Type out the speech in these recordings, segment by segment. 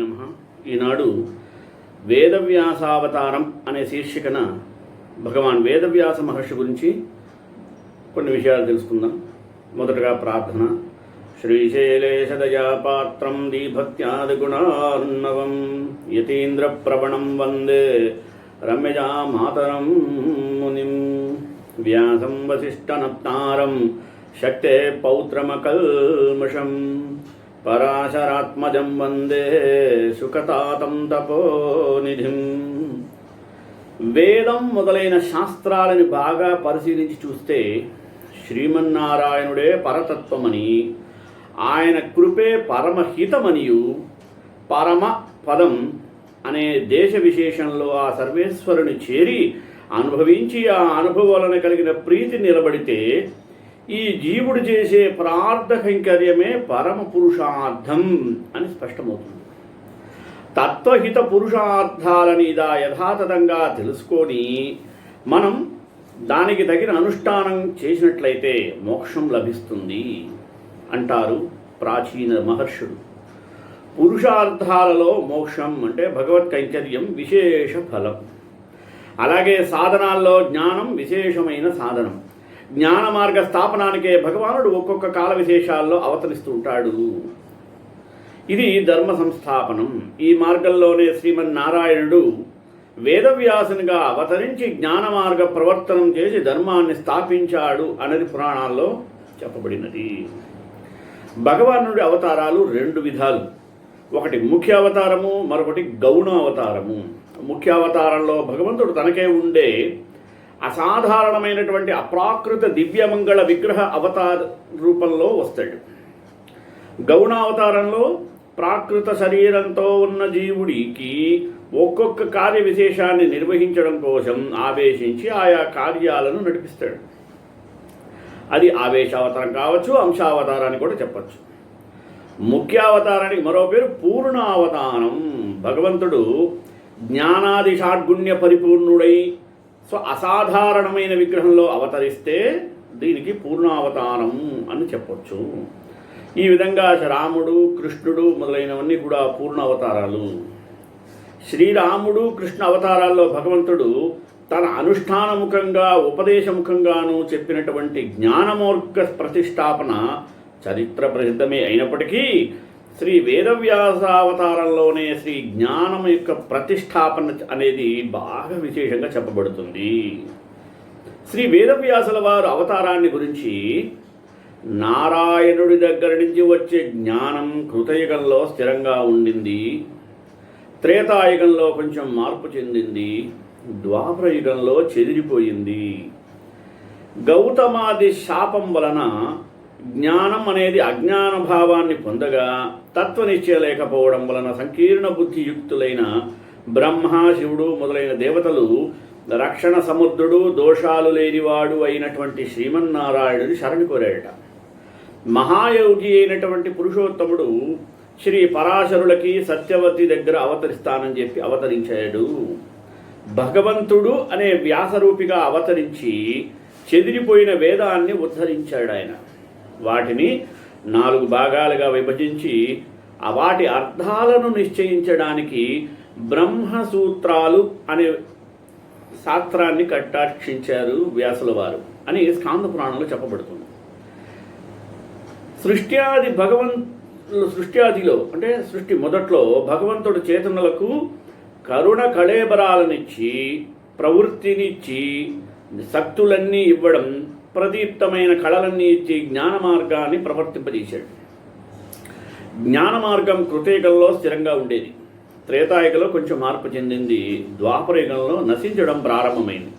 నమః. ఈనాడు వేదవ్యాసావతారం అనే శీర్షికన భగవాన్ వేదవ్యాస మహర్షి గురించి కొన్ని విషయాలు తెలుసుకుందాం. మొదటగా ప్రార్థన. శ్రీశైలేశదయాపాత్రం దీభక్త్యాదిగుణార్ణవం యతీంద్రప్రవణం వందే రమ్యజామాతరం మునిం వ్యాసం వసిష్ఠనప్తారం శక్తే పౌత్రమకల్మషం పరాశరాత్మజం వందే సుఖతాతం తపోనిధిం. వేదం మొదలైన శాస్త్రాలను బాగా పరిశీలించి చూస్తే శ్రీమన్నారాయణుడే పరతత్వమని, ఆయన కృపే పరమహితమనియు, పరమ పదం అనే దేశ విశేషంలో ఆ సర్వేశ్వరుని చేరి అనుభవించి ఆ అనుభవాలను కలిగిన ప్రీతి నిలబడితే ఈ జీవుడు చేసే ప్రార్థ కైంకర్యమే పరమ పురుషార్థం అని స్పష్టమవుతుంది. తత్వహిత పురుషార్థాలని ఇదా యథాతథంగా తెలుసుకొని మనం దానికి తగిన అనుష్ఠానం చేసినట్లయితే మోక్షం లభిస్తుంది అంటారు ప్రాచీన మహర్షులు. పురుషార్థాలలో మోక్షం అంటే భగవత్ కైంకర్యం విశేష ఫలం. అలాగే సాధనాల్లో జ్ఞానం విశేషమైన సాధనం. జ్ఞాన మార్గ స్థాపనానికే భగవానుడు ఒక్కొక్క కాల విశేషాల్లో అవతరిస్తూ ఉంటాడు. ఇది ధర్మ సంస్థాపనం. ఈ మార్గంలోనే శ్రీమన్నారాయణుడు వేదవ్యాసునిగా అవతరించి జ్ఞాన మార్గ ప్రవర్తనం చేసి ధర్మాన్ని స్థాపించాడు అనేది పురాణాల్లో చెప్పబడినది. భగవానుడి అవతారాలు రెండు విధాలు. ఒకటి ముఖ్య అవతారము, మరొకటి గౌణ అవతారము. ముఖ్య అవతారంలో భగవంతుడు తనకే ఉండే అసాధారణమైనటువంటి అప్రాకృత దివ్యమంగళ విగ్రహ అవతార రూపంలో వస్తాడు. గౌణావతారంలో ప్రాకృత శరీరంతో ఉన్న జీవుడికి ఒక్కొక్క కార్య విశేషాన్ని నిర్వహించడం కోసం ఆవేశించి ఆయా కార్యాలను నడిపిస్తాడు. అది ఆవేశావతారం కావచ్చు, అంశావతారాన్ని కూడా చెప్పచ్చు. ముఖ్యావతారానికి మరో పేరు పూర్ణావతారం. భగవంతుడు జ్ఞానాది షాడ్గుణ్య పరిపూర్ణుడై అసాధారణమైన విగ్రహంలో అవతరిస్తే దీనికి పూర్ణావతారం అని చెప్పొచ్చు. ఈ విధంగా రాముడు, కృష్ణుడు మొదలైనవన్నీ కూడా పూర్ణ అవతారాలు. శ్రీరాముడు, కృష్ణ అవతారాల్లో భగవంతుడు తన అనుష్ఠానముఖంగా ఉపదేశముఖంగాను చెప్పినటువంటి జ్ఞానమూర్ఖ ప్రతిష్టాపన చరిత్ర ప్రసిద్ధమే అయినప్పటికీ శ్రీ వేదవ్యాసావతారంలోనే శ్రీ జ్ఞానం యొక్క ప్రతిష్టాపన అనేది బాగా విశేషంగా చెప్పబడుతుంది. శ్రీ వేదవ్యాసుల వారు అవతారాన్ని గురించి నారాయణుడి దగ్గర నుంచి వచ్చే జ్ఞానం కృతయుగంలో స్థిరంగా ఉండింది, త్రేతాయుగంలో కొంచెం మార్పు చెందింది, ద్వాపర యుగంలో చెదిరిపోయింది. గౌతమాది శాపం వలన జ్ఞానం అనేది అజ్ఞాన భావాన్ని పొందగా తత్వనిశ్చయం లేకపోవడం వలన సంకీర్ణ బుద్ధియుక్తులైన బ్రహ్మ, శివుడు మొదలైన దేవతలు రక్షణ సముద్రుడు, దోషాలు లేనివాడు అయినటువంటి శ్రీమన్నారాయణుని శరణి కోరాడట. మహాయోగి అయినటువంటి పురుషోత్తముడు శ్రీ పరాశరులకి సత్యవతి దగ్గర అవతరిస్తానని చెప్పి అవతరించాడు. భగవంతుడు అనే వ్యాసరూపిగా అవతరించి చెదిరిపోయిన వేదాన్ని ఉద్ధరించాడు ఆయన. వాటిని 4 భాగాలుగా విభజించి వాటి అర్థాలను నిశ్చయించడానికి బ్రహ్మసూత్రాలు అనే శాస్త్రాన్ని కటాక్షించారు వ్యాసుల వారు అని స్కాంద పురాణంలో చెప్పబడుతుంది. సృష్ట్యాదిలో అంటే సృష్టి మొదట్లో భగవంతుడు చేతనులకు కరుణ కళేబరాలనిచ్చి, ప్రవృత్తినిచ్చి, శక్తులన్నీ ఇవ్వడం, ప్రదీప్తమైన కళలన్నీ ఇచ్చి జ్ఞాన మార్గాన్ని ప్రవర్తింపజేశాడు. జ్ఞాన మార్గం కృతయుగంలో స్థిరంగా ఉండేది, త్రేతాయుగంలో కొంచెం మార్పు చెందింది, ద్వాపరయుగంలో నశించడం ప్రారంభమైంది.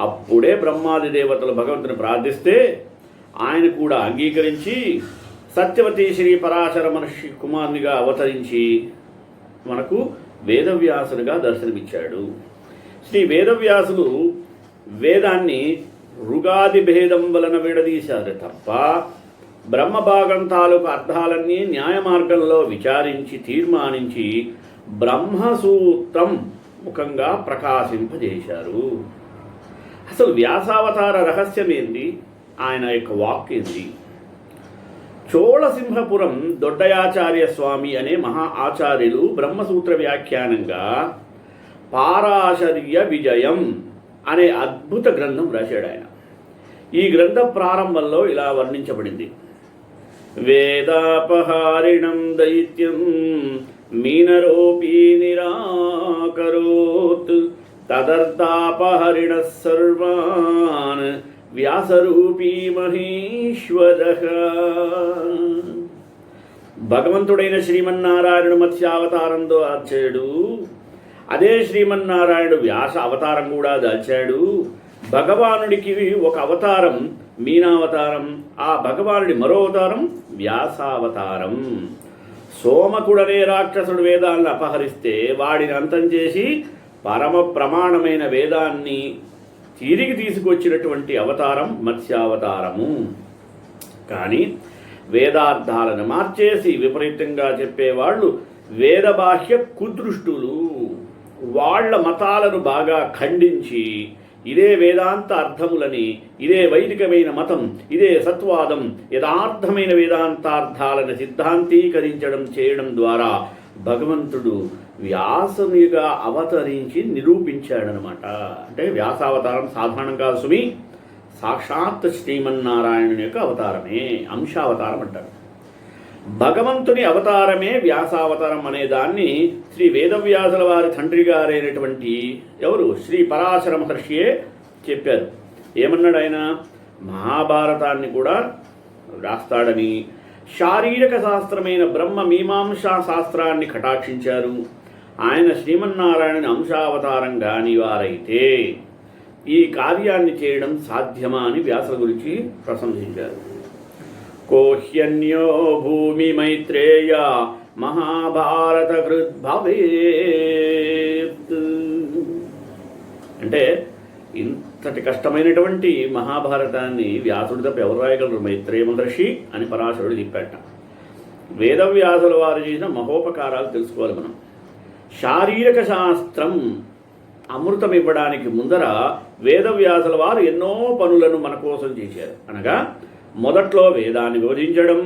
అప్పుడే బ్రహ్మాది దేవతలు భగవంతుని ప్రార్థిస్తే ఆయన కూడా అంగీకరించి సత్యవతి శ్రీ పరాశర మహర్షి కుమారునిగా అవతరించి మనకు వేదవ్యాసునిగా దర్శనమిచ్చాడు. శ్రీ వేదవ్యాసులు వేదాన్ని ఋగాది భేదం వలన విడదీశారు తప్ప బ్రహ్మభాగం తాలూకు అర్థాలన్నీ న్యాయ మార్గంలో విచారించి తీర్మానించి బ్రహ్మసూత్రం ముఖంగా ప్రకాశింపజేశారు. అసలు వ్యాసావతార రహస్యం ఏంది, ఆయన యొక్క వాక్ ఏంది చోళసింహపురం దొడ్డయాచార్య స్వామి అనే మహా ఆచార్యులు బ్రహ్మసూత్ర వ్యాఖ్యానంగా పారాశర్య విజయం అనే అద్భుత గ్రంథం రాశాడు ఆయన. ఈ గ్రంథ ప్రారంభంలో ఇలా వర్ణించబడింది: వేదాపహారిణం దైత్యం మీనరోపీ నిరాకరోత్ తదర్థాపహరిణ సర్వాన్ వ్యాసరూపీ మహేశ్వరః. భగవంతుడైన శ్రీమన్నారాయణుడు మత్స్యావతారంతో దాల్చాడు, అదే శ్రీమన్నారాయణుడు వ్యాస అవతారం కూడా దాల్చాడు. భగవానుడికి ఒక అవతారం మీనావతారం, ఆ భగవానుడి మరో అవతారం వ్యాసావతారం. సోమకుడనే రాక్షసుడు వేదాలను అపహరిస్తే వాడిని అంతం చేసి పరమ ప్రమాణమైన వేదాన్ని తిరిగి తీసుకొచ్చినటువంటి అవతారం మత్స్యావతారము. కానీ వేదార్థాలను మార్చేసి విపరీతంగా చెప్పేవాళ్ళు వేదబాహ్య కుదృష్టులు. వాళ్ళ మతాలను బాగా ఖండించి ఇదే వేదాంత అర్థములని, ఇదే వైదికమైన మతం, ఇదే సత్వాదం, యథార్థమైన వేదాంతార్థాలను సిద్ధాంతీకరించడం చేయడం ద్వారా భగవంతుడు వ్యాసునిగా అవతరించి నిరూపించాడనమాట. అంటే వ్యాసావతారం సాధారణం కాదు సుమి, సాక్షాత్ శ్రీమన్నారాయణుని యొక్క అవతారమే, అంశావతారం అంటారు. భగవంతుని అవతారమే వ్యాసావతారం అనే దాన్ని శ్రీ వేదవ్యాసుల వారి తండ్రి గారైనటువంటి ఎవరు శ్రీ పరాశర మహర్షియే చెప్పారు. ఏమన్నాడు ఆయన? మహాభారతాన్ని కూడా రాస్తాడని, శారీరక శాస్త్రమైన బ్రహ్మ మీమాంసా శాస్త్రాన్ని కటాక్షించారు. ఆయన శ్రీమన్నారాయణుని అంశావతారం కాని వారైతే ఈ కార్యాన్ని చేయడం సాధ్యమా అని వ్యాసుల గురించి ప్రశంసించారు. కోహ్యన్యో భూమి మైత్రేయ మహాభారత కృద్భవేత్. అంటే ఇంతటి కష్టమైనటువంటి మహాభారతాన్ని వ్యాసుడు తప్ప ఎవరు రాయగలరు? మైత్రేయ మహర్షి అని పరాశరుడు చెప్పాట. వేదవ్యాసుల వారు చేసిన మహోపకారాలు తెలుసుకోవాలి మనం. శారీరక శాస్త్రం అమృతం ఇవ్వడానికి ముందర వేదవ్యాసుల వారు ఎన్నో పనులను మన కోసం చేశారు. అనగా మొదట్లో వేదాన్ని విభజించడం,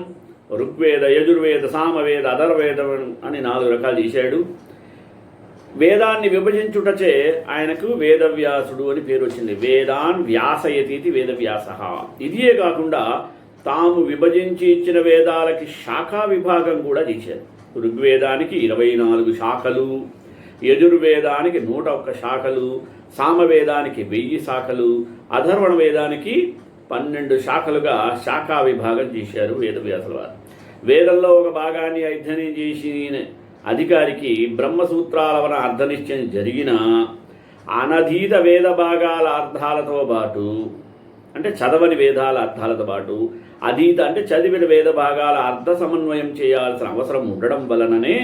ఋగ్వేద, యజుర్వేద, సామవేద, అధర్వేదం అని 4 రకాలు చేశాడు. వేదాన్ని విభజించుటచే ఆయనకు వేదవ్యాసుడు అని పేరు వచ్చింది. వేదాన్ వ్యాసయతీతి వేదవ్యాస. ఇదియే కాకుండా తాము విభజించి ఇచ్చిన వేదాలకి శాఖా విభాగం కూడా చేశారు. ఋగ్వేదానికి 24 శాఖలు, యజుర్వేదానికి 101 శాఖలు, సామవేదానికి 1000 శాఖలు, అధర్వణ వేదానికి 12 శాఖలుగా శాఖా విభాగం చేశారు వేదవ్యాసుల వారు. వేదంలో ఒక భాగాన్ని అధ్యయనం చేసిన అధికారికి బ్రహ్మసూత్రాల వలన అర్ధనిశ్చయం జరిగిన అనధీత వేద భాగాల అర్థాలతో పాటు, అంటే చదవని వేదాల అర్థాలతో పాటు, అధీత అంటే చదివిన వేద భాగాల అర్థ సమన్వయం చేయాల్సిన అవసరం ఉండడం వలననే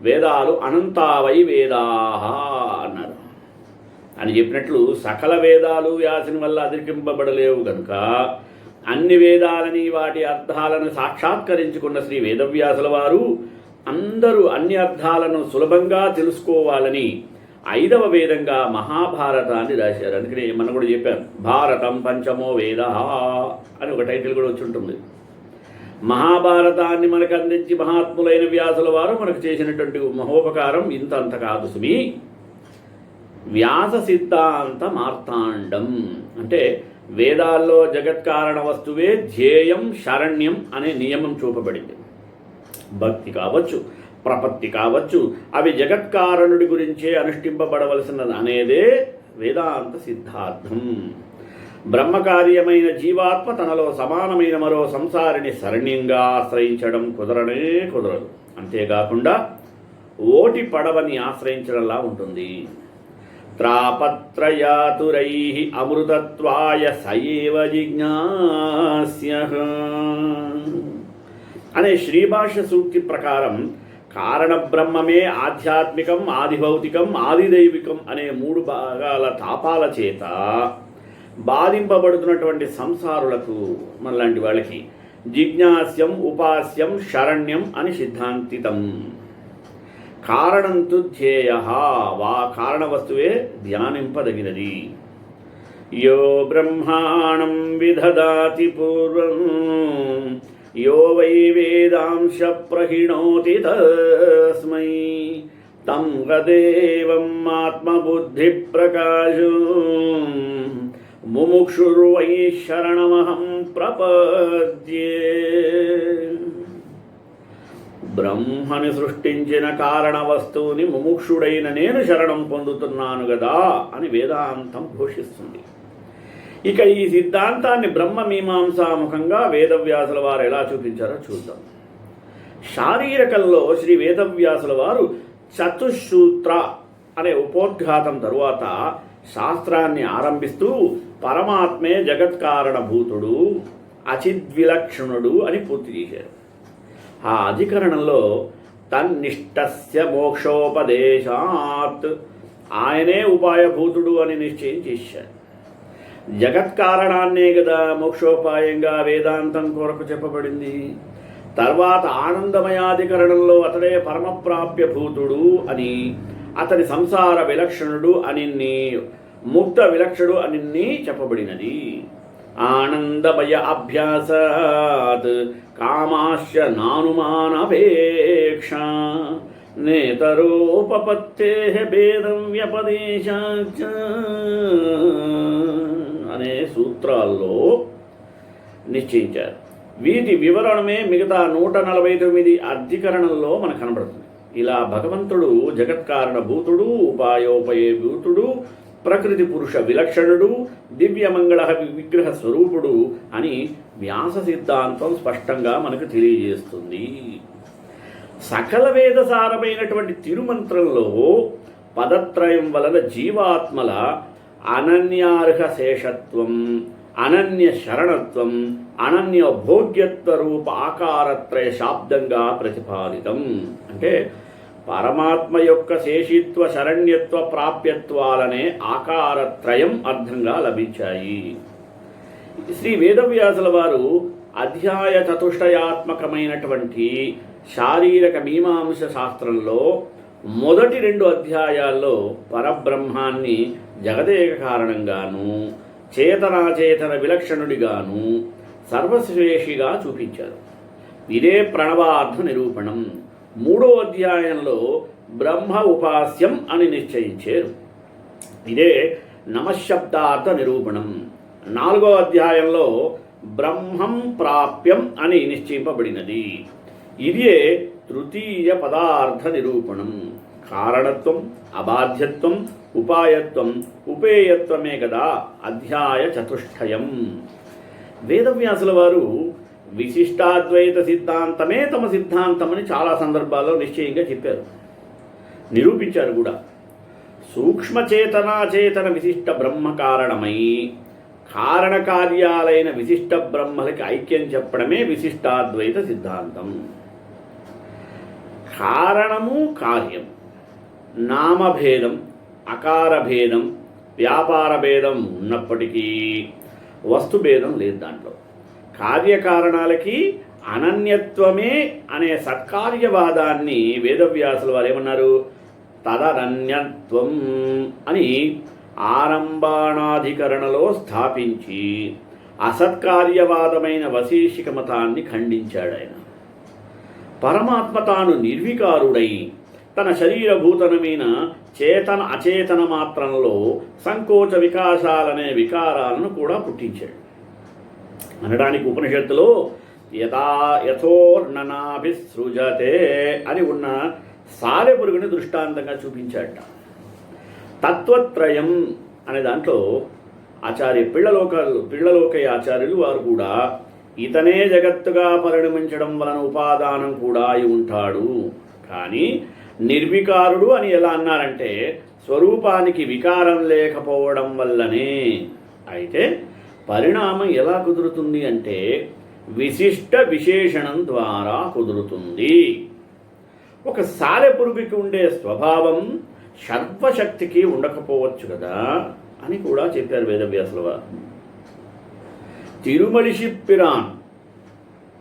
వేదాలు అనంతావై వేదాహ అన్నారు. అని చెప్పినట్లు సకల వేదాలు వ్యాసుని వల్ల అధికింపబడలేవు కనుక అన్ని వేదాలని వాటి అర్థాలను సాక్షాత్కరించుకున్న శ్రీ వేదవ్యాసుల వారు అందరూ అన్ని అర్థాలను సులభంగా తెలుసుకోవాలని 5వ వేదంగా మహాభారతాన్ని రాశారు. అందుకని మనం కూడా చెప్పాం, భారతం పంచమో వేద అని ఒక టైటిల్ కూడా వచ్చి ఉంటుంది. మహాభారతాన్ని మనకు అందించి మహాత్ములైన వ్యాసుల వారు మనకు చేసినటువంటి మహోపకారం ఇంత అంత కాదు సుమి. వ్యాస సిద్ధాంత మార్తాండం అంటే వేదాల్లో జగత్కారణ వస్తువే ధ్యేయం, శరణ్యం అనే నియమం చూపబడింది. భక్తి కావచ్చు, ప్రపత్తి కావచ్చు, అవి జగత్కారణుడి గురించే అనుష్ఠింపబడవలసినది అనేదే వేదాంత సిద్ధార్థం. బ్రహ్మకార్యమైన జీవాత్మ తనలో సమానమైన మరో సంసారిని శరణ్యంగా ఆశ్రయించడం కుదరనే కుదరదు. అంతేకాకుండా ఓటి పడవని ఆశ్రయించడంలా ఉంటుంది. త్రాపత్రయాతురై అమృతత్వాయ సయేవ జిజ్ఞాస్యః అనే శ్రీభాష్య సూక్తి ప్రకారం కారణబ్రహ్మమే ఆధ్యాత్మికం, ఆదిభౌతికం, ఆదిదైవికం అనే 3 భాగాల తాపాల చేత బాధింపబడుతున్నటువంటి సంసారులకు, మనలాంటి వాళ్ళకి జిజ్ఞాస్యం, ఉపాస్యం, శరణ్యం అని సిద్ధాంతితం. కారణంతు ధ్యేయ, వా కారణ వస్తువే ధ్యానింపదగినది. యో బ్రహ్మాణం విదధాతి పూర్వం यो वै वेदांश प्रहिणोति तस्मै तं गदेवम् आत्मबुद्धिप्रकाशो मुमुक्षुर्वै शरणमहं प्रपद्ये. బ్రహ్మని సృష్టించిన కారణ వస్తువుని ముముక్షుడైన నేను శరణం పొందుతున్నాను కదా అని వేదాంతం ఘోషిస్తుంది. ఇక ఈ సిద్ధాంతాన్ని బ్రహ్మ మీమాంసాముఖంగా వేదవ్యాసుల వారు ఎలా చూపించారో చూద్దాం. శారీరకంలో శ్రీ వేదవ్యాసుల వారు చతుశ్సూత్ర అనే ఉపోద్ఘాతం తరువాత శాస్త్రాన్ని ఆరంభిస్తూ పరమాత్మే జగత్కారణభూతుడు అచిద్విలక్షణుడు అని పూర్తి చేశారు. ఆ అధికరణంలో తన్నిష్టస్య మోక్షోపదేశాత్ ఆయనే ఉపాయభూతుడు అని నిశ్చయం చేశారు. జగత్కారణాన్నే కదా మోక్షోపాయంగా వేదాంతం కొరకు చెప్పబడింది. తర్వాత ఆనందమయాధికరణంలో అతడే పరమప్రాప్యభూతుడు అని, అతని సంసార విలక్షణుడు అని, ముక్త విలక్షణుడు అని చెప్పబడినది. ఆనందమయ అభ్యాసాత్ కామాశ్చ నానుమానపేక్ష నేతరోపపత్తే భేదం వ్యపదేశాచ అనే సూత్రాల్లో నిశ్చయించారు. వీటి వివరణమే మిగతా 149 అధికరణంలో మనకు కనబడుతుంది. ఇలా భగవంతుడు జగత్కారణభూతుడు, ఉపాయోపయభూతుడు, ప్రకృతి పురుష విలక్షణుడు, దివ్యమంగళ విగ్రహ స్వరూపుడు అని వ్యాస సిద్ధాంతం స్పష్టంగా మనకు తెలియజేస్తుంది. సకల వేదసారమైనటువంటి తిరుమంత్రంలో పదత్రయం వలన జీవాత్మల అనన్యార్హ శేషత్వం, అనన్య శరణత్వం, అనన్య భోగ్యత్వ రూప ఆకారత్రయ శాబ్దంగా ప్రతిపాదితం. అంటే పరమాత్మ యొక్క శేషిత్వ, శరణ్యత్వ, ప్రాప్యత్వాలనే ఆకారత్రయం అర్థంగా లభించాయి. శ్రీ వేదవ్యాసుల వారు అధ్యాయ చతుష్టయాత్మకమైనటువంటి శారీరక మీమాంస శాస్త్రంలో మొదటి 2 అధ్యాయాల్లో పరబ్రహ్మాన్ని జగదేక కారణంగాను, చేతనాచేతన విలక్షణుడిగాను, సర్వశ్రేషిగా చూపించారు. ఇదే ప్రణవార్థ నిరూపణం. 3వ అధ్యాయంలో బ్రహ్మ ఉపాస్యం అని నిశ్చయించారు. ఇదే నమశబ్దార్థ నిరూపణం. 4వ అధ్యాయంలో బ్రహ్మం ప్రాప్యం అని నిశ్చయింపబడినది. ఇదే తృతీయ పదార్థ నిరూపణం. కారణత్వం, అబాధ్యత్వం, ఉపాయత్వం, ఉపేయత్వమే కదా అధ్యాయ చతుష్టయం. వేదవ్యాసుల వారు విశిష్టాద్వైత సిద్ధాంతమే తమ సిద్ధాంతమని చాలా సందర్భాల్లో నిశ్చయంగా చెప్పారు, నిరూపించారు కూడా. సూక్ష్మచేతనాచేతన విశిష్ట బ్రహ్మ కారణమై కారణకార్యాలైన విశిష్ట బ్రహ్మలకి ఐక్యం చెప్పడమే విశిష్టాద్వైత సిద్ధాంతం. కారణము, కార్యం, నామభేదం, అకారభేదం, వ్యాపార భేదం ఉన్నప్పటికీ వస్తుభేదం లేదు దాంట్లో. కార్యకారణాలకి అనన్యత్వమే అనే సత్కార్యవాదాన్ని వేదవ్యాసుల వారు ఏమన్నారు? తదనన్యత్వం అని ఆరంభాణాధికరణలో స్థాపించి అసత్కార్యవాదమైన వశీషిక మతాన్ని ఖండించాడు ఆయన. పరమాత్మ తాను నిర్వికారుడై తన శరీరభూతనమైన చేతన అచేతన మాత్రంలో సంకోచ వికాసాలనే వికారాలను కూడా పుట్టించాడు అనడానికి ఉపనిషత్తులో యథోర్ణనాభిసృజతే అని ఉన్న సాలెపురుగుని దృష్టాంతంగా చూపించాడట. తత్వత్రయం అనే దాంట్లో ఆచార్య పిళ్ళలోకయ్య ఆచార్యులు వారు కూడా ఇతనే జగత్తుగా పరిణమించడం వలన ఉపాదానం కూడా అయి ఉంటాడు, కానీ నిర్వికారుడు అని ఎలా అన్నారంటే స్వరూపానికి వికారం లేకపోవడం వల్లనే. అయితే పరిణామం ఎలా కుదురుతుంది అంటే విశిష్ట విశేషణం ద్వారా కుదురుతుంది. ఒక సాలెపురుగుకి ఉండే స్వభావం సర్వశక్తికి ఉండకపోవచ్చు కదా అని కూడా చెప్పారు వేదవ్యాసుల వారు. తిరుమలిషిప్పిరాన్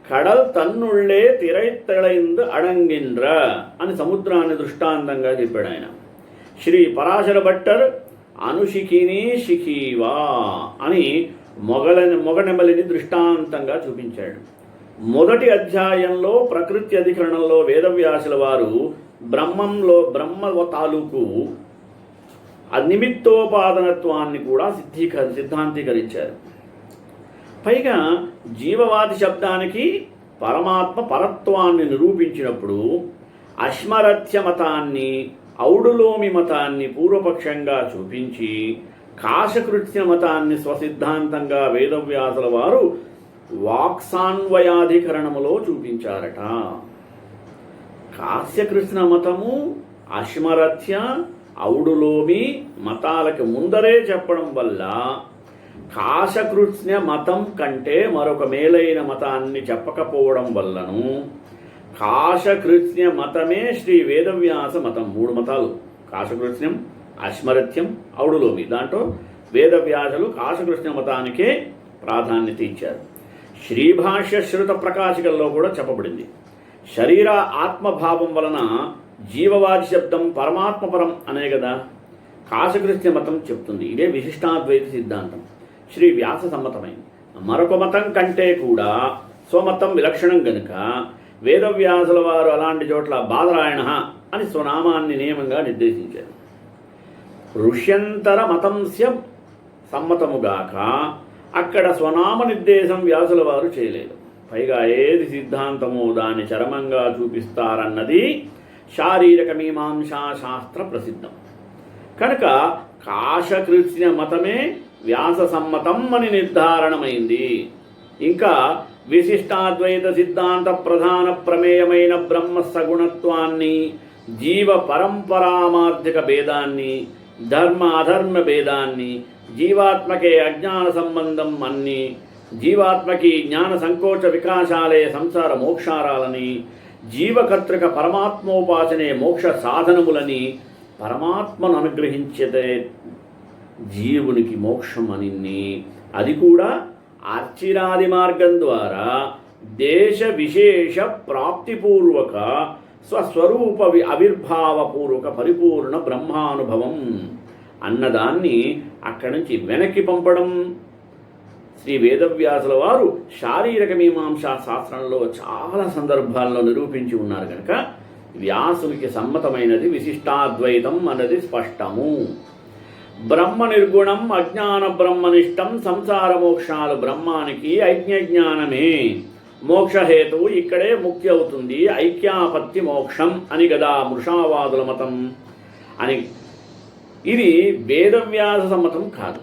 కడల్ తన్నుళ్లే తిరైత్తళైందు అడంగిన్ర అని సముద్రాన్ని దృష్టాంతంగా చెప్పాడు ఆయన. శ్రీ పరాశర భట్టర్ అనుషికిని శిఖీవా అని మొగనెమలిని దృష్టాంతంగా చూపించాడు. మొదటి అధ్యాయంలో ప్రకృతి అధికరణంలో వేదవ్యాసుల వారు బ్రహ్మ తాలూకు నిమిత్తోపాదనత్వాన్ని కూడా సిద్ధాంతీకరించారు. పైగా జీవవాది శబ్దానికి పరమాత్మ పరత్వాన్ని నిరూపించినప్పుడు అశ్మరథ్య మతాన్ని, ఔడులోమి మతాన్ని పూర్వపక్షంగా చూపించి కాశకృత్య మతాన్ని స్వసిద్ధాంతంగా వేదవ్యాసుల వారు వాక్సాన్వయాధికరణములో చూపించారట. కాశ్యకృష్ణ మతము, అశ్మరథ్య, ఔడులోమి మతాలకు ముందరే చెప్పడం వల్ల కాశకృత్య మతం కంటే మరొక మేలైన మతాన్ని చెప్పకపోవడం వల్లను కాశకృత్య మతమే శ్రీ వేదవ్యాస మతం. 3 మతాలు, కాశకృత్యం, అశ్మరథ్యం, ఔడులోమి. దాంట్లో వేదవ్యాసులు కాశకృష్ణ మతానికే ప్రాధాన్యత ఇచ్చారు. శ్రీభాష్య శృత ప్రకాశికల్లో కూడా చెప్పబడింది, శరీర ఆత్మభావం వలన జీవవాది శబ్దం పరమాత్మపరం అనే కదా కాశకృష్ణ మతం చెప్తుంది. ఇదే విశిష్టాద్వైత సిద్ధాంతం శ్రీ వ్యాస సమ్మతమైంది. మరొక మతం కంటే కూడా స్వమతం విలక్షణం గనుక వేదవ్యాసుల వారు అలాంటి చోట్ల బాదరాయణ అని స్వనామాన్ని నియమంగా నిర్దేశించారు. ఋష్యంతర మతంస్య సమ్మతముగాక అక్కడ స్వనామ నిర్దేశం వ్యాసుల వారు చేయలేదు. పైగా ఏది సిద్ధాంతమో దాన్ని చరమంగా చూపిస్తారన్నది శారీరక మీమాంసా శాస్త్ర ప్రసిద్ధం. కనుక కాశకృత్య మతమే వ్యాస సమ్మతం అని నిర్ధారణమైంది. ఇంకా విశిష్టాద్వైత సిద్ధాంత ప్రధాన ప్రమేయమైన బ్రహ్మ సగుణత్వాన్ని, జీవ పరంపరామార్థిక భేదాన్ని, ధర్మ అధర్మ భేదాన్ని, జీవాత్మకే అజ్ఞాన సంబంధం అన్ని, జీవాత్మకి జ్ఞాన సంకోచ వికాసాలే సంసార మోక్షారాలని, జీవకర్తృక పరమాత్మోపాసనే మోక్ష సాధనములని, పరమాత్మను అనుగ్రహించే జీవునికి మోక్షం అని, అది కూడా అర్చిరాది మార్గం ద్వారా దేశ విశేష ప్రాప్తిపూర్వక స్వస్వరూప ఆవిర్భావపూర్వక పరిపూర్ణ బ్రహ్మానుభవం అన్నదాన్ని అక్కడి నుంచి వెనక్కి పంపడం శ్రీ వేదవ్యాసుల వారు శారీరక మీమాంసా శాస్త్రంలో చాలా సందర్భాల్లో నిరూపించి ఉన్నారు. కనుక వ్యాసునికి సమ్మతమైనది విశిష్టాద్వైతం అన్నది స్పష్టము. బ్రహ్మ నిర్గుణం, అజ్ఞాన బ్రహ్మనిష్టం, సంసార మోక్షాలు బ్రహ్మానికి ఐజ్ఞజ్ఞానమే మోక్షహేతువు, ఇక్కడే ముక్తి అవుతుంది, ఐక్యాపత్తి మోక్షం అని గదా మృషావాదుల మతం అని. ఇది వేదవ్యాస సమ్మతం కాదు.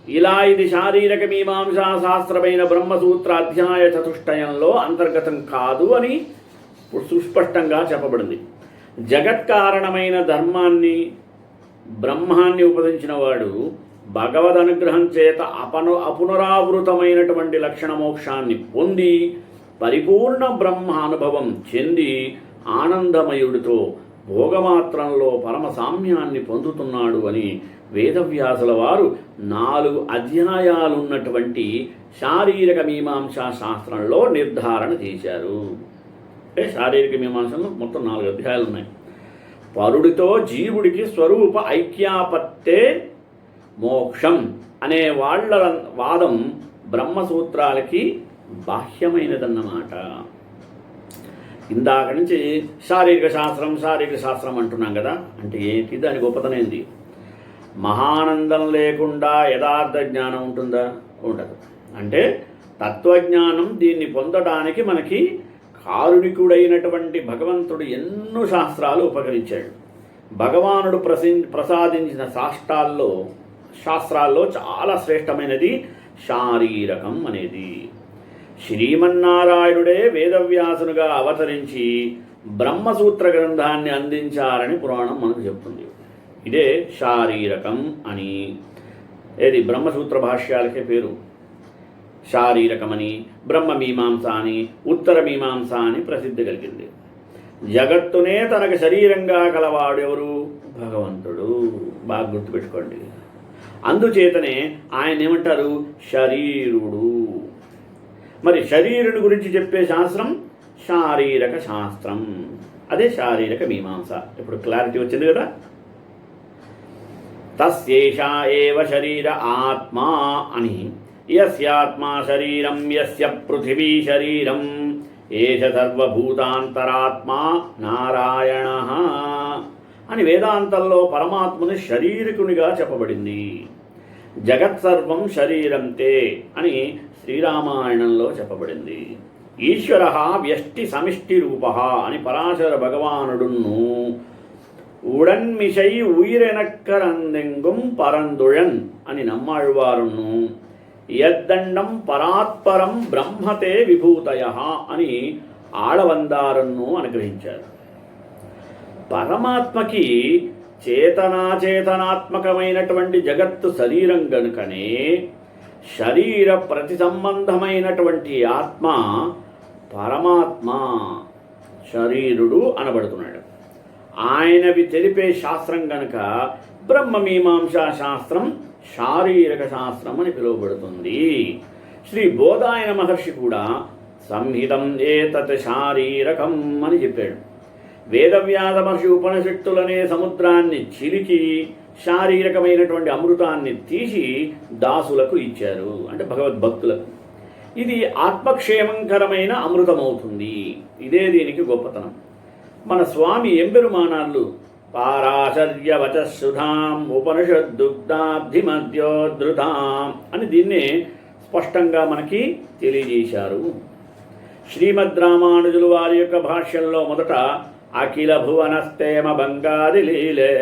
ఇలా ఇది శారీరక మీమాంసా శాస్త్రమైన బ్రహ్మసూత్ర అధ్యాయ చతుష్టయంలో అంతర్గతం కాదు అని సుస్పష్టంగా చెప్పబడింది. జగత్కారణమైన ధర్మాన్ని, బ్రహ్మాన్ని ఉపదించిన వాడు భగవద్ అనుగ్రహం చేత అపునరావృతమైనటువంటి లక్షణ మోక్షాన్ని పొంది పరిపూర్ణ బ్రహ్మ అనుభవం చెంది ఆనందమయుడితో భోగమాత్రంలో పరమ సామ్యాన్ని పొందుతున్నాడు అని వేదవ్యాసుల వారు 4 అధ్యాయాలున్నటువంటి శారీరక మీమాంసా శాస్త్రంలో నిర్ధారణ చేశారు. అంటే శారీరక మీమాంసలో మొత్తం 4 అధ్యాయాలు ఉన్నాయి. పరుడితో జీవుడికి స్వరూప ఐక్యాపత్తే మోక్షం అనే వాళ్ళ వాదం బ్రహ్మసూత్రాలకి బాహ్యమైనదన్నమాట. ఇందాక నుంచి శారీరక శాస్త్రం అంటున్నాం కదా, అంటే ఏంటి దాని గొప్పతనం ఏంటి? మహానందం లేకుండా యథార్థ జ్ఞానం ఉంటుందా? ఉండదు. అంటే తత్వజ్ఞానం దీన్ని పొందడానికి మనకి కారుణికుడైనటువంటి భగవంతుడు ఎన్నో శాస్త్రాలు ఉపకరించాడు. భగవానుడు ప్రసాదించిన శాస్త్రాల్లో చాలా శ్రేష్టమైనది శారీరకం అనేది. శ్రీమన్నారాయణుడే వేదవ్యాసునుగా అవతరించి బ్రహ్మసూత్ర గ్రంథాన్ని అందించారని పురాణం మనకు చెప్తుంది. ఇదే శారీరకం అని. ఏది బ్రహ్మసూత్ర భాష్యాలకే పేరు శారీరకమని, బ్రహ్మమీమాంస అని, ఉత్తర మీమాంస అని ప్రసిద్ధి కలిగింది. జగత్తునే తనకు శరీరంగా కలవాడు ఎవరు? భగవంతుడు. బాగా గుర్తుపెట్టుకోండి. అందుచేతనే ఆయన ఏమంటారు? శరీరుడు. మరి శరీరుని గురించి చెప్పే శాస్త్రం శారీరక శాస్త్రం. అదే శారీరక మీమాంస. ఇప్పుడు క్లారిటీ వచ్చింది కదా. తస్యేషా ఏవ శరీర ఆత్మా అని, యస్యాత్మా శరీరం యస్య పృథివీ శరీరం ఏష సర్వభూతాంతరాత్మా నారాయణ అని వేదాంతంలో పరమాత్మని శరీరకునిగా చెప్పబడింది. జగత్సర్వం శరీరంతే అని శ్రీరామాయణంలో చెప్పబడింది. ఈశ్వర వ్యష్టి సమిష్టి రూప అని పరాశర భగవానుడును ఉడన్మిషై ఉయిరెనక్కరందెంగుం పరందుళన్ అని నమ్మాళ్వారును యద్దండం పరాత్పరం బ్రహ్మతే విభూతయ అని ఆళవందారును అనుగ్రహించారు. పరమాత్మకి చేతనాచేతనాత్మకమైనటువంటి జగత్తు శరీరం గనుకనే శరీర ప్రతి సంబంధమైనటువంటి ఆత్మ పరమాత్మ శరీరుడు అనబడుతున్నాడు. ఆయనవి తెలిపే శాస్త్రం గనుక బ్రహ్మమీమాంసా శాస్త్రం శారీరక శాస్త్రం అని పిలువబడుతుంది. శ్రీ బోధాయన మహర్షి కూడా సంహితం ఏతత్ శారీరకం అని చెప్పాడు. వేదవ్యాస మహర్షి ఉపనిషత్తులనే సముద్రాన్ని చిలికి శారీరకమైనటువంటి అమృతాన్ని తీసి దాసులకు ఇచ్చారు, అంటే భగవద్భక్తులకు. ఇది ఆత్మక్షేమంకరమైన అమృతమవుతుంది. ఇదే దీనికి గొప్పతనం. మన స్వామి ఎంబెరుమానాళ్ళు పారాశర్యవచసుధాం ఉపనిషద్దుగ్ధాబ్ధిమద్యోద్ధృతాం అని దీన్నే స్పష్టంగా మనకి తెలియజేశారు. శ్రీమద్ రామానుజులు వారి యొక్క భాష్యంలో మొదట అఖిల భువనస్తేమ బంగారి లీలే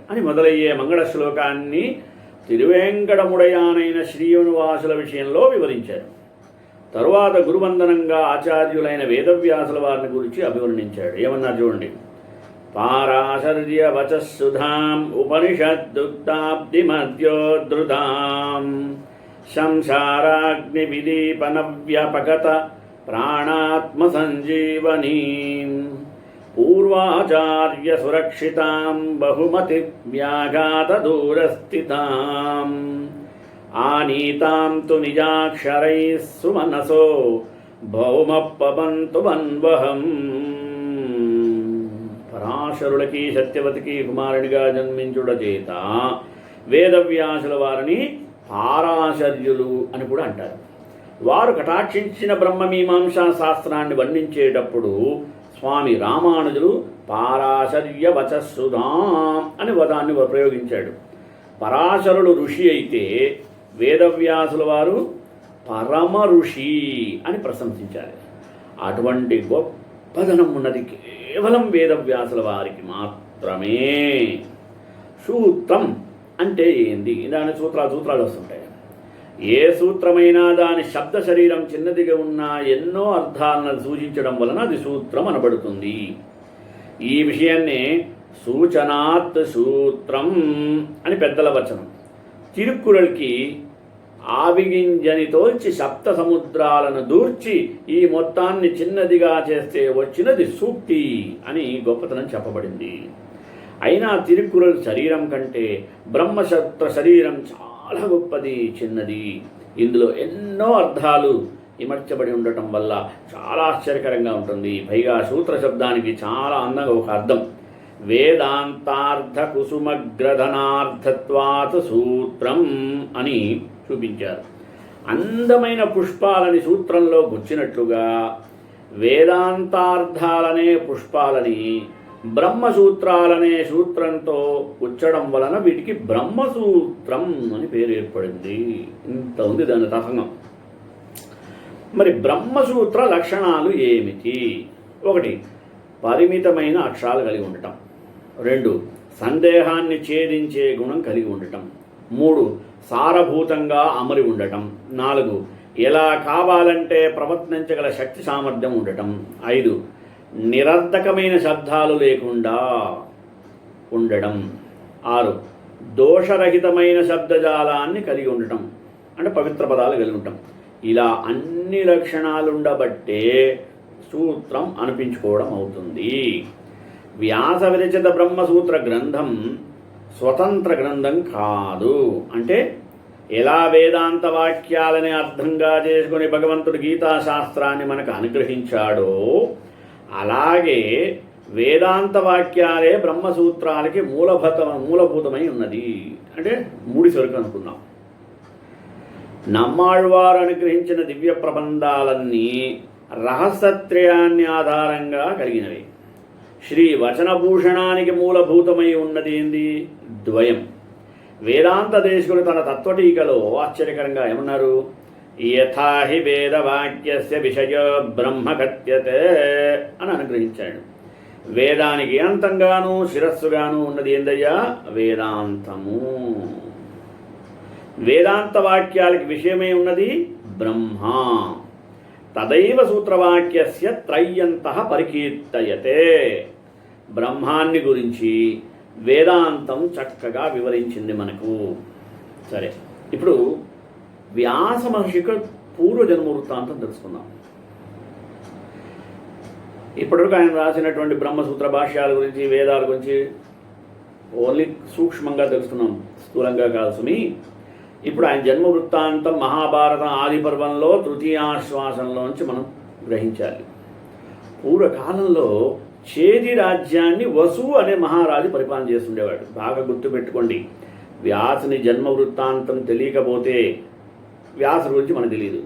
అని మొదలయ్యే మంగళ శ్లోకాన్ని తిరువేంకటముడయానైన శ్రీనివాసుల విషయంలో వివరించారు. తరువాత గురువందనంగా ఆచార్యులైన వేదవ్యాసుల వారిని గురించి అభివర్ణించాడు. ఏమన్నారు చూడండి. పారాశర్య వచసుధాం ఉపనిషద్దుగ్ధాబ్ధిమద్యోద్ధృతాం సంసారాగ్ని విదీపన వ్యపగత ప్రాణాత్మ సంజీవనీం పూర్వాచార్య సురక్షితాం బహుమతి వ్యాఘాత దూరస్థితాం ఆనీతాం తు నిజాక్షరైః సుమనసో భౌమప్పబంతు మన్వహం. పరాశరులకి సత్యవతికి కుమారునిగా జన్మించుట చేత వేదవ్యాసుల వారిని పారాశర్యులు అని కూడా అంటారు. వారు కటాక్షించిన బ్రహ్మమీమాంసా శాస్త్రాన్ని వర్ణించేటప్పుడు స్వామి రామానుజులు పారాశర్య వచస్సుధాం అని పదాన్ని ప్రయోగించాడు. పరాశరుడు ఋషి అయితే వేదవ్యాసుల వారు పరమ ఋషి అని ప్రశంసించారు. అటువంటి గొప్పదనం ఉన్నది కేవలం వేదవ్యాసుల వారికి మాత్రమే. సూత్రం అంటే ఏంది? దాని సూత్రాలు వస్తుంటాయి. ఏ సూత్రమైనా దాని శబ్ద శరీరం చిన్నదిగా ఉన్న ఎన్నో అర్థాలను సూచించడం వలన అది సూత్రం అనబడుతుంది. ఈ విషయాన్నే సూచనాత్ సూత్రం అని పెద్దల వచనం. తిరుక్కురల్కి ఆవిగింజనితోల్చి సప్త సముద్రాలను దూర్చి ఈ మొత్తాన్ని చిన్నదిగా చేస్తే వచ్చినది సూక్తి అని గొప్పతనం చెప్పబడింది. అయినా తిరుక్కురల్ శరీరం కంటే బ్రహ్మశత్ర శరీరం చాలా గొప్పది, చిన్నది. ఇందులో ఎన్నో అర్థాలు ఇమర్చబడి ఉండటం వల్ల చాలా ఆశ్చర్యకరంగా ఉంటుంది. పైగా సూత్ర శబ్దానికి చాలా అందంగా ఒక అర్థం. వేదాంతార్థ కుసుమగ్రధనార్థత్వాత్ సూత్రం అని చూపించారు. అందమైన పుష్పాలని సూత్రంలో గుచ్చినట్లుగా వేదాంతార్థాలనే పుష్పాలని బ్రహ్మసూత్రాలనే సూత్రంతో గుచ్చడం వలన వీటికి బ్రహ్మసూత్రం అని పేరు ఏర్పడింది. ఇంత ఉంది దాని తతంగం. మరి బ్రహ్మసూత్ర లక్షణాలు ఏమిటి? 1. పరిమితమైన అక్షరాలు కలిగి ఉండటం. 2. సందేహాన్ని ఛేదించే గుణం కలిగి ఉండటం. 3. సారభూతంగా అమరి ఉండటం. 4. ఎలా కావాలంటే ప్రవర్తించగల శక్తి సామర్థ్యం ఉండటం. 5. నిరర్ధకమైన శబ్దాలు లేకుండా ఉండడం. 6. దోషరహితమైన శబ్దజాలాన్ని కలిగి ఉండటం, అంటే పవిత్ర పదాలు కలిగి ఉండటం. ఇలా అన్ని లక్షణాలు ఉండబట్టే సూత్రం అనిపించుకోవడం అవుతుంది. వ్యాస విరచిత బ్రహ్మసూత్ర గ్రంథం స్వతంత్ర గ్రంథం కాదు. అంటే ఎలా వేదాంత వాక్యాలని అర్థంగా చేసుకుని భగవంతుడు గీతాశాస్త్రాన్ని మనకు అనుగ్రహించాడో అలాగే వేదాంత వాక్యాలే బ్రహ్మసూత్రాలకి మూలభూతమై ఉన్నది. అంటే మూడి సరుకు అనుకున్నాం. నమ్మాళ్వారు అనుగ్రహించిన దివ్య ప్రబంధాలన్నీ రహస్యత్రయాన్ని ఆధారంగా కలిగినవి. శ్రీ వచనభూషణానికి మూలభూతమై ఉన్నది ఏంది? ద్వయం. వేదాంత దేశకులు తన తత్వటీకలో ఆశ్చర్యకరంగా ఏమన్నారు? యథాహి వేదవాక్యస్య విషయ బ్రహ్మ కథ్యతే అని అనుగ్రహించాడు. వేదానికి అంతంగాను శిరస్సుగాను ఉన్నది ఏందయ్యా? వేదాంతము. వేదాంత వాక్యాలకి విషయమే ఉన్నది బ్రహ్మ. తదైవ సూత్రవాక్యస్య త్రయ్యంతః పరికీర్తయతే. బ్రహ్మాన్ని గురించి వేదాంతం చక్కగా వివరించింది మనకు. సరే, ఇప్పుడు వ్యాస మహర్షికి పూర్వజన్మ వృత్తాంతం తెలుసుకుందాం. ఇప్పటివరకు ఆయన రాసినటువంటి బ్రహ్మసూత్ర భాష్యాల గురించి, వేదాల గురించి ఓన్లీ సూక్ష్మంగా తెలుసుకున్నాం, స్థూలంగా కాదు సుమి. ఇప్పుడు ఆయన జన్మ వృత్తాంతం మహాభారతం ఆది పర్వంలో తృతీయాశ్వాసంలోంచి మనం గ్రహించాలి. పూర్వకాలంలో చేది రాజ్యాన్ని వసువు అనే మహారాజు పరిపాలన చేస్తుండేవాడు. బాగా గుర్తుపెట్టుకోండి, వ్యాసుని జన్మ వృత్తాంతం తెలియకపోతే వ్యాసు గురించి మనకు తెలియదు.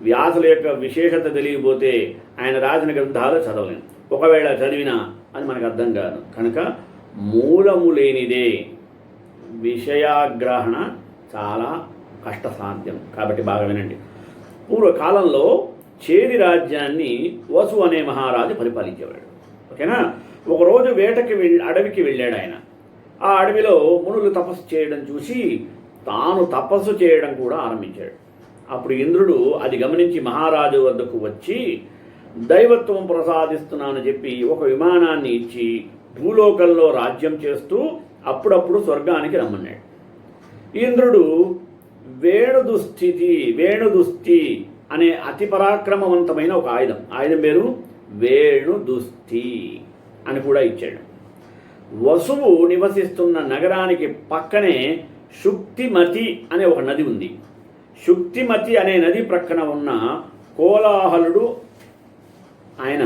వ్యాసుల యొక్క విశేషత తెలియకపోతే ఆయన రాసిన గ్రంథాలు చదవలేం. ఒకవేళ చదివినా అది మనకు అర్థం కాదు. కనుక మూలము లేనిదే విషయాగ్రహణ చాలా కష్టసాధ్యం. కాబట్టి బాగా వినండి. పూర్వకాలంలో చేది రాజ్యాన్ని వసు అనే మహారాజు పరిపాలించేవాడు. ఓకేనా? ఒకరోజు అడవికి వెళ్ళాడు ఆయన. ఆ అడవిలో మునులు తపస్సు చేయడం చూసి తాను తపస్సు చేయడం కూడా ఆరంభించాడు. అప్పుడు ఇంద్రుడు అది గమనించి మహారాజు వద్దకు వచ్చి దైవత్వం ప్రసాదిస్తున్నానని చెప్పి ఒక విమానాన్ని ఇచ్చి భూలోకంలో రాజ్యం చేస్తూ అప్పుడప్పుడు స్వర్గానికి రమ్మన్నాడు. ఇంద్రుడు వేణుదుస్థి అనే అతి పరాక్రమవంతమైన ఒక ఆయుధం పేరు వేణుదుస్థి అని కూడా ఇచ్చాడు. వసువు నివసిస్తున్న నగరానికి పక్కనే శుక్తిమతి అనే ఒక నది ఉంది. శుక్తిమతి అనే నది ప్రక్కన ఉన్న కోలాహలుడు ఆయన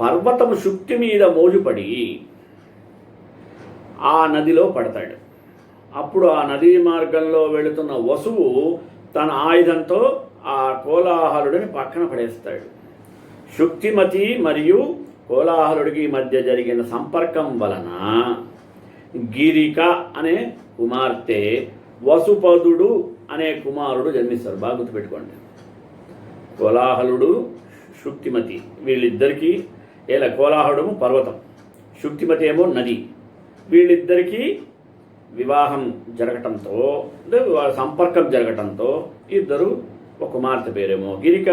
పర్వతము శుక్తి మీద మోజుపడి ఆ నదిలో పడతాడు. అప్పుడు ఆ నదీ మార్గంలో వెళుతున్న వసువు తన ఆయుధంతో ఆ కోలాహలుడిని పక్కన పడేస్తాడు. శుక్తిమతి మరియు కోలాహలుడికి మధ్య జరిగిన సంపర్కం వలన గిరిక అనే కుమార్తె, వసుపదుడు అనే కుమారుడు జన్మిస్తారు. బాగా గుర్తుపెట్టుకోండి. కోలాహలుడు, శుక్తిమతి వీళ్ళిద్దరికీ కోలాహలుడు పర్వతం, శుక్తిమతి ఏమో నది. వీళ్ళిద్దరికీ వివాహం జరగటంతో, సంపర్కం జరగటంతో ఇద్దరు, ఒక కుమార్తె పేరేమో గిరిక,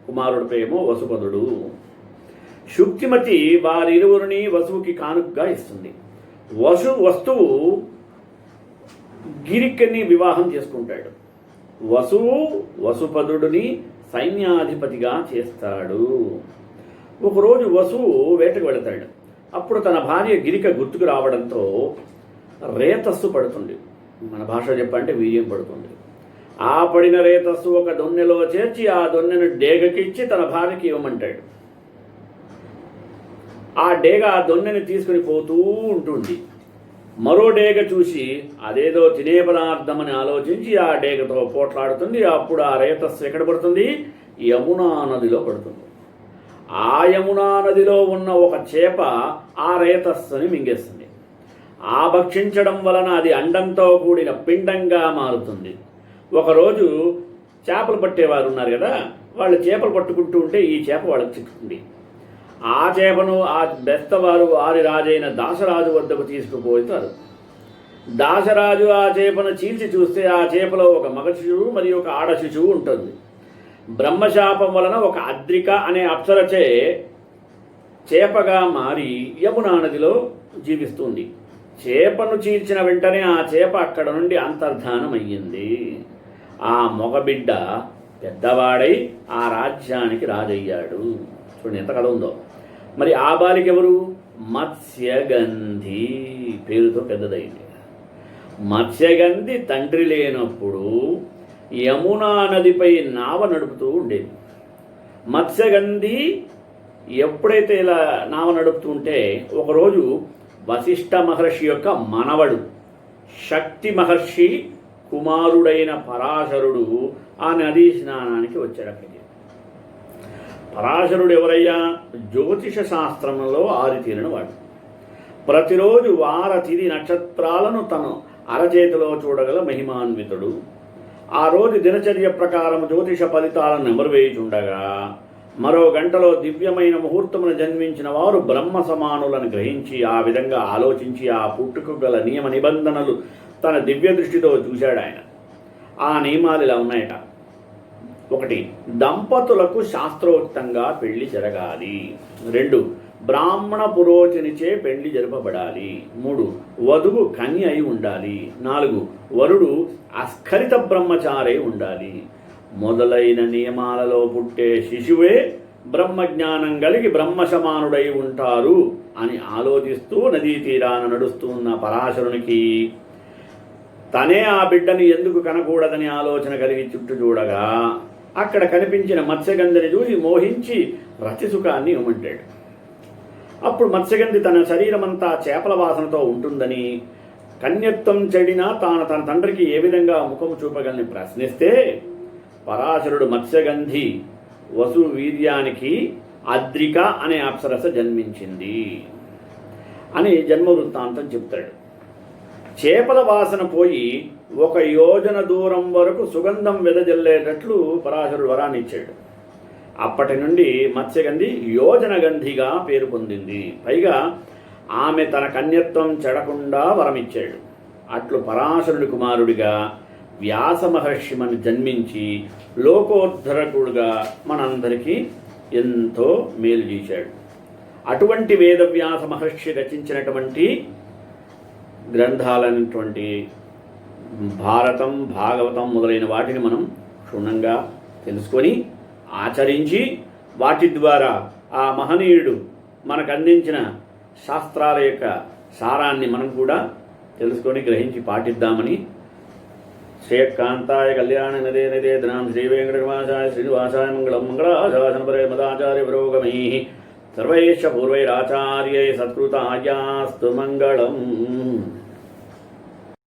కుమారుడి పేరేమో వసుపదుడు. శుక్తిమతి వారిరువురిని వసువుకి కానుకగా ఇస్తుంది. వస్తువు గిరికని వివాహం చేసుకుంటాడు. వసువు వసుపదుడిని సైన్యాధిపతిగా చేస్తాడు. ఒకరోజు వసువు వేటకు వెళతాడు. అప్పుడు తన భార్య గిరిక గుర్తుకు రావడంతో రేతస్సు పడుతుంది. మన భాష చెప్పంటే వీర్యం పడుతుంది. ఆ పడిన రేతస్సు ఒక దొన్నెలో చేర్చి ఆ దొన్నెను డేగకిచ్చి తన భార్యకి ఇవ్వమంటాడు. ఆ డేగ ఆ దొన్నెని తీసుకుని పోతూ ఉంటుంది. మరో డేగ చూసి అదేదో తినే పదార్థమని ఆలోచించి ఆ డేగతో పోట్లాడుతుంది. అప్పుడు ఆ రేతస్సు ఎక్కడ పడుతుంది? యమునా నదిలో పడుతుంది. ఆ యమునా నదిలో ఉన్న ఒక చేప ఆ రేతస్సుని మింగేస్తుంది. ఆ భక్షించడం వలన అది అండంతో కూడిన పిండంగా మారుతుంది. ఒకరోజు చేపలు పట్టేవారు ఉన్నారు కదా, వాళ్ళు చేపలు పట్టుకుంటూ ఉంటే ఈ చేప వాళ్ళకి చిక్కుతుంది. ఆ చేపను ఆ బెస్తవారు వారి రాజైన దాసరాజు వద్దకు తీసుకుపోతారు. దాసరాజు ఆ చేపను చీల్చి చూస్తే ఆ చేపలో ఒక మగ శిశువు మరియు ఒక ఆడ శిశువు ఉంటుంది. బ్రహ్మశాపం వలన ఒక అద్రిక అనే అప్సరచే చేపగా మారి యమునా నదిలో జీవిస్తుంది. చేపను చీల్చిన వెంటనే ఆ చేప అక్కడ నుండి అంతర్ధానం అయ్యింది. ఆ మగబిడ్డ పెద్దవాడై ఆ రాజ్యానికి రాజయ్యాడు. చూడండి ఎంత కథ ఉందో. మరి ఆ బాలిక ఎవరు? మత్స్యగంధి పేరుతో పెద్దదైంది. మత్స్యగంధి తండ్రి లేనప్పుడు యమునా నదిపై నావ నడుపుతూ ఉండేది. మత్స్యగంధి ఎప్పుడైతే ఇలా నావ నడుపుతూ ఉంటే ఒకరోజు వశిష్ఠ మహర్షి యొక్క మనవడు శక్తి మహర్షి కుమారుడైన పరాశరుడు ఆ నదీ స్నానానికి వచ్చాడు. అక్కడికి పరాశరుడు ఎవరయ్యా? జ్యోతిష శాస్త్రంలో ఆరితేరిన వాడు. ప్రతిరోజు వార తిథి నక్షత్రాలను తను అరచేతిలో చూడగల మహిమాన్వితుడు. ఆ రోజు దినచర్య ప్రకారం జ్యోతిష ఫలితాలను నెమరువేయుచుండగా మరో గంటలో దివ్యమైన ముహూర్తమును జన్మించిన వారు బ్రహ్మ సమానులను గ్రహించి ఆ విధంగా ఆలోచించి ఆ పుట్టుకు గల నియమ నిబంధనలు తన దివ్య దృష్టితో చూశాడు ఆయన. ఆ నియమాలు ఇలా ఉన్నాయట. 1. దంపతులకు శాస్త్రోక్తంగా పెళ్లి జరగాలి. 2. బ్రాహ్మణ పురోచనిచే పెళ్లి జరపబడాలి. 3. వధువు కన్య అయి ఉండాలి. 4. వరుడు అస్ఖలిత బ్రహ్మచారి ఉండాలి. మొదలైన నియమాలలో పుట్టే శిశువే బ్రహ్మజ్ఞానం కలిగి బ్రహ్మసమానుడై ఉంటారు అని ఆలోచిస్తూ నదీ తీరాన నడుస్తున్న పరాశరునికి తనే ఆ బిడ్డని ఎందుకు కనకూడదని ఆలోచన కలిగి చుట్టూ చూడగా అక్కడ కనిపించిన మత్స్యగంధిని చూసి మోహించి రతిసుఖాన్ని ఇవ్వమంటాడు. అప్పుడు మత్స్యగంధి తన శరీరమంతా చేపల వాసనతో ఉంటుందని, కన్యత్వం చెడినా తాను తన తండ్రికి ఏ విధంగా ముఖము చూపగలని ప్రశ్నిస్తే పరాశరుడు మత్స్యగంధి వసు వీర్యానికి అద్రిక అనే అప్సరస జన్మించింది అని జన్మ వృత్తాంతం చెప్తాడు. చేపల వాసన పోయి 1 యోజన దూరం వరకు సుగంధం వెదజల్లేటట్లు పరాశరుడు వరాన్ని ఇచ్చాడు. అప్పటి నుండి మత్స్యగంధి యోజనగంధిగా పేరు పొందింది. పైగా ఆమె తన కన్యత్వం చెడకుండా వరమిచ్చాడు. అట్లు పరాశరుడి కుమారుడిగా వ్యాస మహర్షి మన జన్మించి లోకోద్ధరకుడుగా మనందరికీ ఎంతో మేలు చేశాడు. అటువంటి వేదవ్యాస మహర్షి రచించినటువంటి గ్రంథాలైనటువంటి భారతం, భాగవతం మొదలైన వాటిని మనం క్షుణ్ణంగా తెలుసుకొని ఆచరించి వాటి ద్వారా ఆ మహనీయుడు మనకు అందించిన శాస్త్రాల యొక్క సారాన్ని మనం కూడా తెలుసుకొని గ్రహించి పాటిద్దామని శ్రేయకాంతాయ కళ్యాణ నదే నదే ధనాం శ్రీ వెంకటరమాచార్య శ్రీనివాసాయ మంగళం మంగళాశాసనపరే మదాచార్య పురోగమై సర్వైశ్చ పూర్వైరాచార్యై సత్కృతాయాస్తు మంగళం.